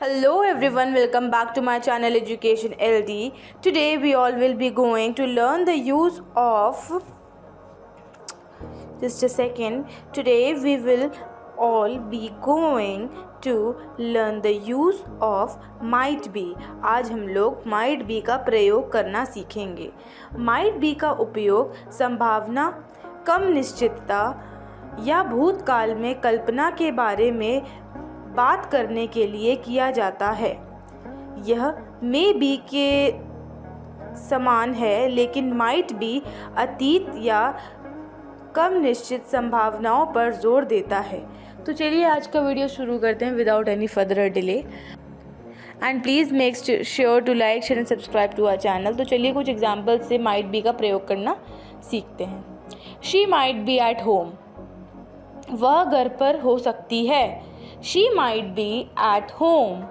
Hello everyone, welcome back to my channel Education LD. Today we all will be going to learn the use of Today we will all be going to learn the use of might be. आज हम लोग might be का प्रयोग करना सीखेंगे. might be का उपयोग संभावना, कम निश्चितता या भूतकाल में कल्पना के बारे में बात करने के लिए किया जाता है. यह मे बी के समान है, लेकिन माइट बी अतीत या कम निश्चित संभावनाओं पर जोर देता है. तो चलिए आज का वीडियो शुरू करते हैं without any further delay. And please make sure to like, share and subscribe to our channel. तो चलिए कुछ एग्जाम्पल से माइट बी का प्रयोग करना सीखते हैं. She might be at home. वह घर पर हो सकती है. She might be at home.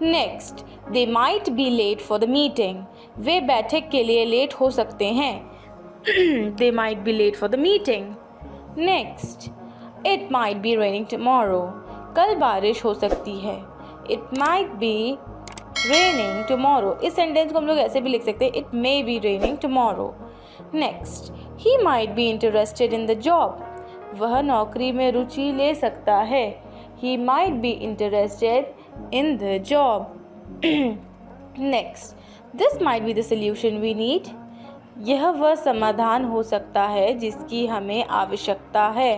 Next, they might be late for the meeting. वे बैठक के लिए लेट हो सकते हैं. They might be late for the meeting. Next, it might be raining tomorrow. कल बारिश हो सकती है. It might be raining tomorrow. इस सेंटेंस को हम लोग ऐसे भी लिख सकते हैं. It may be raining tomorrow. Next, he might be interested in the job. वह नौकरी में रुचि ले सकता है. He might be interested in the job. Next, this might be the solution we need. यह वह समाधान हो सकता है जिसकी हमें आवश्यकता है.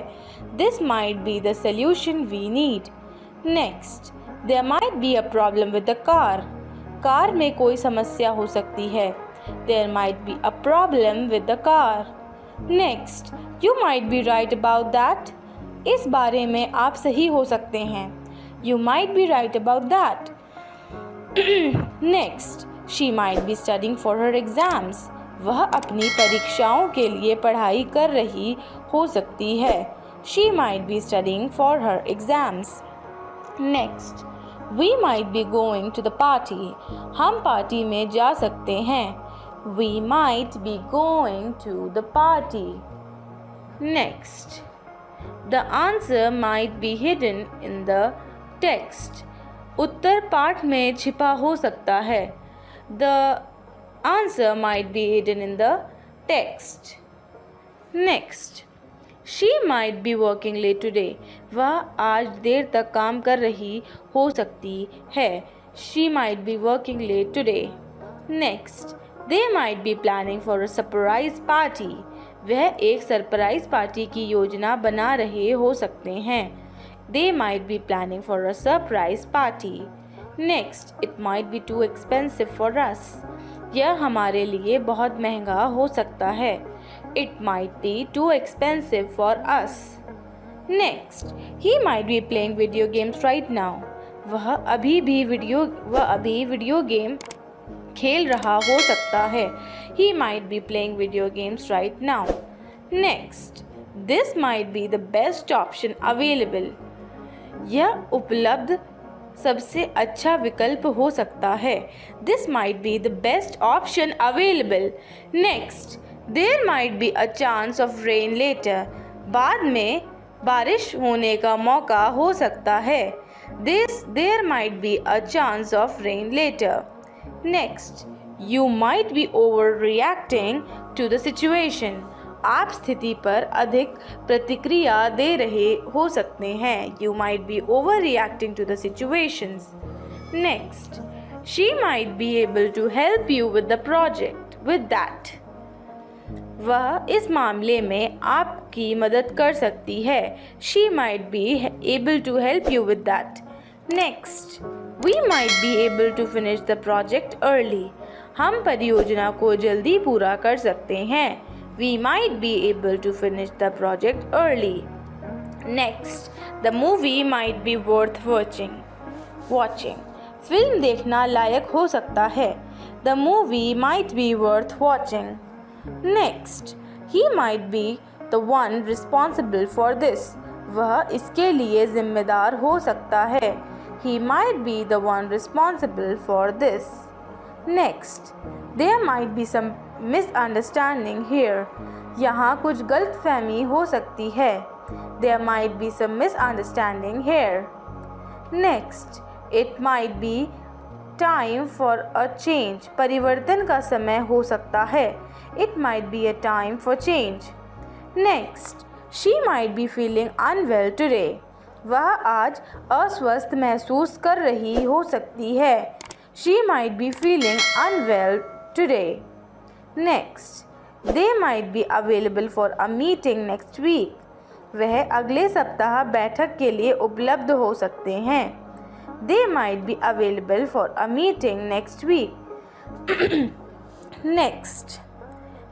This might be the solution we need. Next, there might be a problem with the car. Car में कोई समस्या हो सकती है. There might be a problem with the car. Next, you might be right about that. इस बारे में आप सही हो सकते हैं. You might be right about that. Next, she might be studying for her exams. वह अपनी परीक्षाओं के लिए पढ़ाई कर रही हो सकती है. She might be studying for her exams. Next, we might be going to the party. हम पार्टी में जा सकते हैं. We might be going to the party. Next, the answer might be hidden in the text. उत्तर पाठ में छिपा हो सकता है. The answer might be hidden in the text. Next, she might be working late today. वह आज देर तक काम कर रही हो सकती है. She might be working late today. Next, they might be planning for a surprise party. वह एक सरप्राइज पार्टी की योजना बना रहे हो सकते हैं. They might be planning for a surprise party. Next, it might be too expensive for us. यह हमारे लिए बहुत महंगा हो सकता है. It might be too expensive for us. Next, he might be playing video games right now. वह अभी वीडियो गेम खेल रहा हो सकता है. He might be playing video games right now. Next, this might be the best option available. यह उपलब्ध सबसे अच्छा विकल्प हो सकता है. This might be the best option available. Next, there might be a chance of rain later. बाद में बारिश होने का मौका हो सकता है. There might be a chance of rain later. Next, you might be overreacting to the situation. आप स्थिति पर अधिक प्रतिक्रिया दे रहे हो सकते हैं. You might be overreacting to the situations. Next, she might be able to help you with the project with that. वह इस मामले में आपकी मदद कर सकती है. She might be able to help you with that. Next, we might be able to finish the project early. हम परियोजना को जल्दी पूरा कर सकते हैं. We might be able to finish the project early. Next, the movie might be worth watching. Film देखना लायक हो सकता है. The movie might be worth watching. Next, he might be the one responsible for this. वह इसके लिए जिम्मेदार हो सकता है. He might be the one responsible for this. Next, there might be some misunderstanding here. यहाँ कुछ गलतफहमी हो सकती है. There might be some misunderstanding here. Next, It might be time for a change. परिवर्तन का समय हो सकता है. It might be a time for change. Next, she might be feeling unwell today. वह आज अस्वस्थ महसूस कर रही हो सकती है. She might be feeling unwell today. Next, they might be available for a meeting next week. वह अगले सप्ताह बैठक के लिए उपलब्ध हो सकते हैं. They might be available for a meeting next week. Next,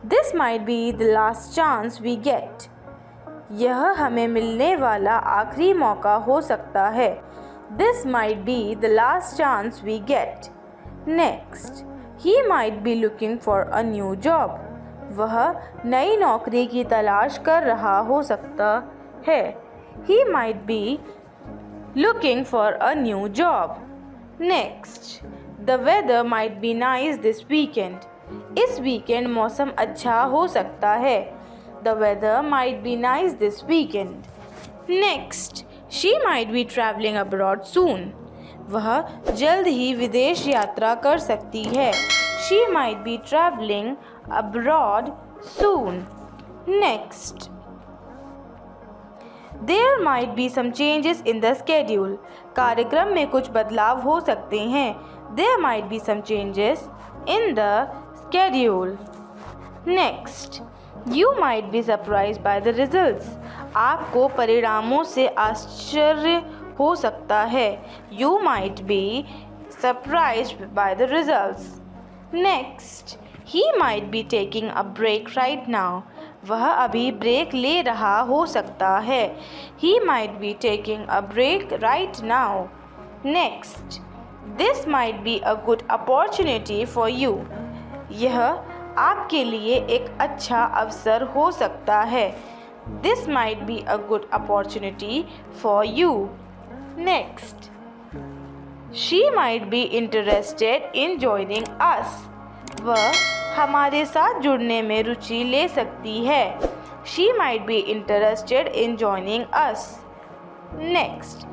this might be the last chance we get. यह हमें मिलने वाला आखिरी मौका हो सकता है. This might be the last chance we get. Next, he might be looking for a new job. वह नई नौकरी की तलाश कर रहा हो सकता है. He might be looking for a new job. Next, the weather might be nice this weekend. इस वीकेंड मौसम अच्छा हो सकता है. The weather might be nice this weekend. Next, she might be traveling abroad soon. वह जल्द ही विदेश यात्रा कर सकती है. She might be traveling abroad soon. Next, there might be some changes in the schedule. कार्यक्रम में कुछ बदलाव हो सकते हैं. There might be some changes in the schedule. Next, you might be surprised by the results. आपको परिणामों से आश्चर्य हो सकता है. You might be surprised by the results. Next, he might be taking a break right now. वह अभी break ले रहा हो सकता है. He might be taking a break right now. Next, this might be a good opportunity for you. यह आपके लिए एक अच्छा अवसर हो सकता है. This might be a good opportunity for you. Next, she might be interested in joining us. वह हमारे साथ जुड़ने में रुचि ले सकती है. She might be interested in joining us. Next,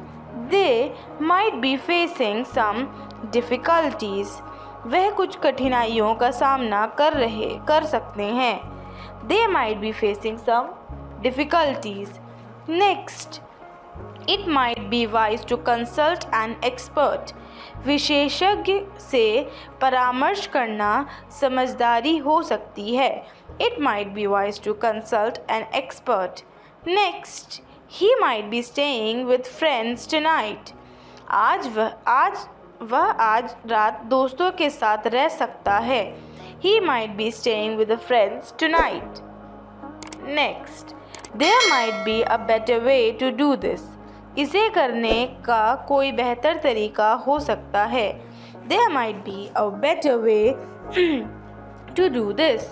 they might be facing some difficulties. वह कुछ कठिनाइयों का सामना कर सकते हैं. They might be facing some difficulties. Next, it might be wise to consult an expert. विशेषज्ञ से परामर्श करना समझदारी हो सकती है. It might be wise to consult an expert. Next, he might be staying with friends tonight. वह आज रात दोस्तों के साथ रह सकता है. He might be staying with the friends tonight. Next, there might be a better way to do this. इसे करने का कोई बेहतर तरीका हो सकता है. There might be a better way to do this.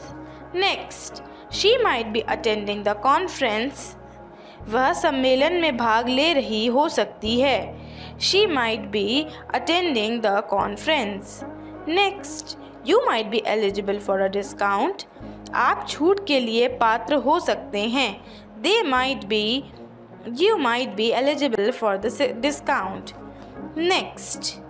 Next, she might be attending the conference. वह सम्मेलन में भाग ले रही हो सकती है. She might be attending the conference. Next, you might be eligible for a discount. आप छूट के लिए पात्र हो सकते हैं. You might be eligible for the discount. Next,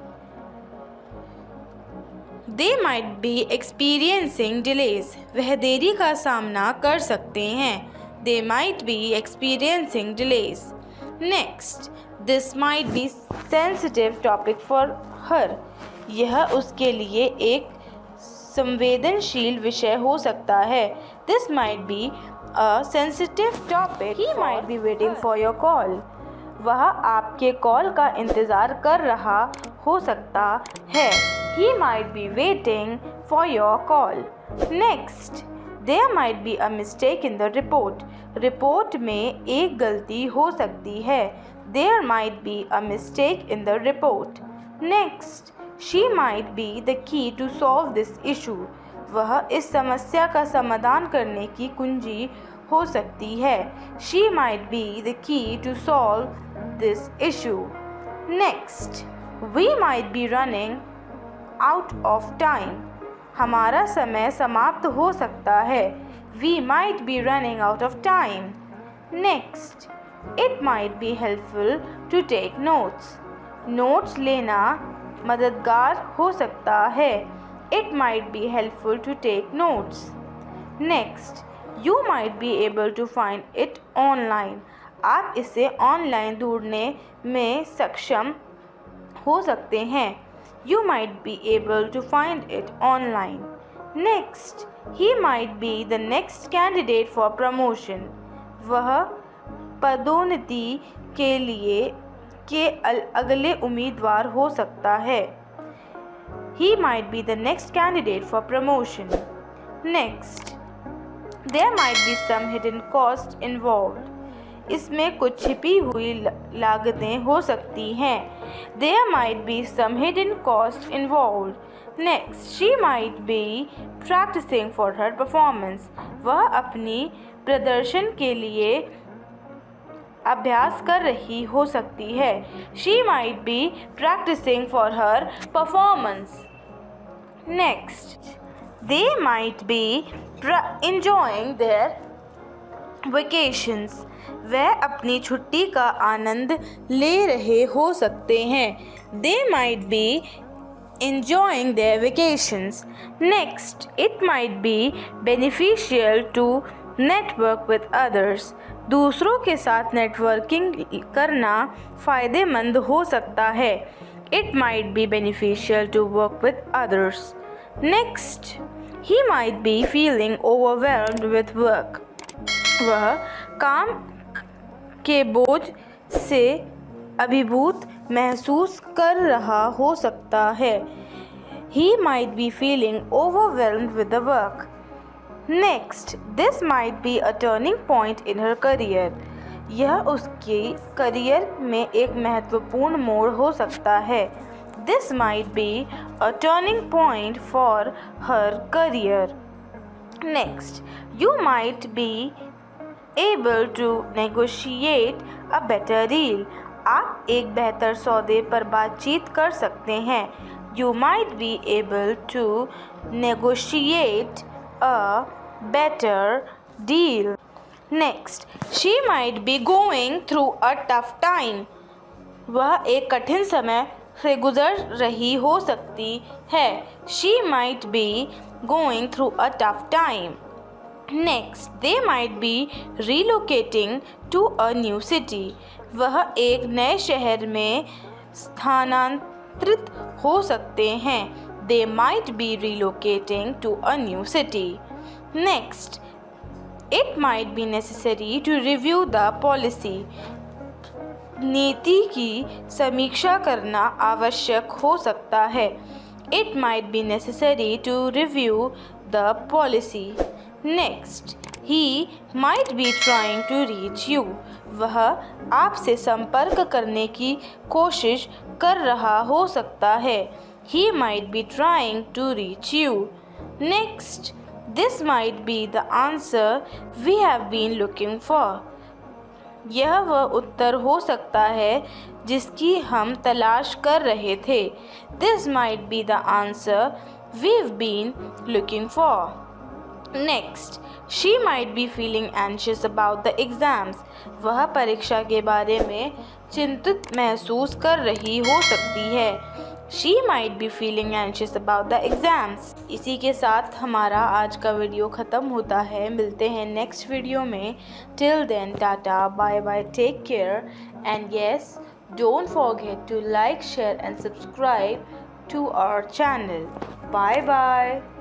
they might be experiencing delays. वह देरी का सामना कर सकते हैं. They might be experiencing delays. Next, this might be sensitive topic for her. यह उसके लिए एक संवेदनशील विषय हो सकता है. This might be a sensitive topic. He might be waiting for your call. वह आपके कॉल का इंतज़ार कर रहा हो सकता है. He might be waiting for your call. Next, there might be a mistake in the report. Report में एक गलती हो सकती है. There might be a mistake in the report. Next, she might be the key to solve this issue. वह इस समस्या का समाधान करने की कुंजी हो सकती है. She might be the key to solve this issue. Next, we might be running out of time. हमारा समय समाप्त हो सकता है. We might be running out of time. Next, it might be helpful to take notes. Notes लेना मददगार हो सकता है। It might be helpful to take notes. Next, you might be able to find it online. आप इसे online ढूंढने में सक्षम हो सकते हैं। You might be able to find it online. Next, he might be the next candidate for promotion. वह पदोन्नति के लिए अगले उम्मीदवार हो सकता है। He might be the next candidate for promotion. Next, there might be some hidden cost involved. इसमें कुछ छिपी हुई लागतें हो सकती हैं। There might be some hidden cost involved. Next, she might be practicing for her performance. वह अपनी प्रदर्शन के लिए अभ्यास कर रही हो सकती है। She might be practicing for her performance. Next, they might be enjoying their vacations. वह अपनी छुट्टी का आनंद ले रहे हो सकते हैं। They might be enjoying their vacations. Next, it might be beneficial to network with others. दूसरों के साथ नेटवर्किंग करना फ़ायदेमंद हो सकता है। It might be beneficial to work with others. Next, he might be feeling overwhelmed with work. वह काम के बोझ से अभिभूत महसूस कर रहा हो सकता है। He might be feeling overwhelmed with the work. Next, this might be a turning point in her career. यह उसके करियर में एक महत्वपूर्ण मोड़ हो सकता है। This might be a turning point for her career. Next, you might be able to negotiate a better deal. आप एक बेहतर सौदे पर बातचीत कर सकते हैं। You might be able to negotiate a better deal. Next, she might be going through a tough time. वह एक कठिन समय से गुजर रही हो सकती है। She might be going through a tough time. Next, they might be relocating to a new city. वह एक नए शहर में स्थानांतरित हो सकते हैं। They might be relocating to a new city. Next, it might be necessary to review the policy. नीति की समीक्षा करना आवश्यक हो सकता है। It might be necessary to review the policy. Next, he might be trying to reach you. वह आपसे संपर्क करने की कोशिश कर रहा हो सकता है। He might be trying to reach you. Next, this might be the answer we have been looking for. यह वह उत्तर हो सकता है जिसकी हम तलाश कर रहे थे। This might be the answer we've been looking for. Next, she might be feeling anxious about the exams. वह परीक्षा के बारे में चिंतित महसूस कर रही हो सकती है। She might be feeling anxious about the exams. इसी के साथ हमारा आज का वीडियो ख़त्म होता है। मिलते हैं नेक्स्ट वीडियो में। Till then, tata, bye bye, take care, and yes, don't forget to like, share and subscribe to our channel. Bye bye.